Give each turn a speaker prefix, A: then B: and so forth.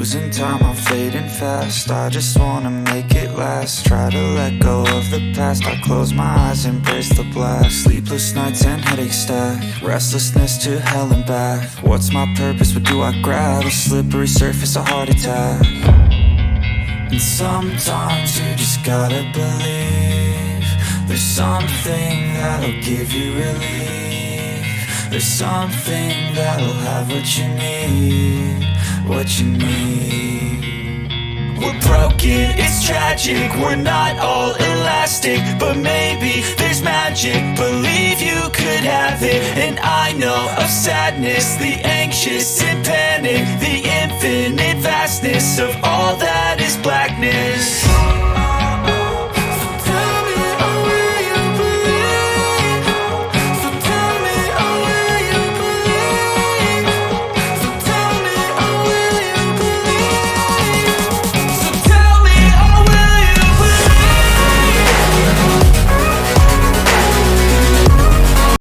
A: losing time, I'm fading fast. I just wanna make it last. Try to let go of the past. I close my eyes, embrace the blast. Sleepless nights and headaches stack. Restlessness to hell and back. What's my purpose, what do I grab? A slippery surface, a heart attack. And sometimes you just gotta believe there's something that'll give you relief. There's something that'll have what you need, what you need. We're broken, it's tragic, we're not all elastic, but maybe there's magic, believe you could have it. And I know of sadness, the anxious and panic, the infinite vastness of all that is blackness.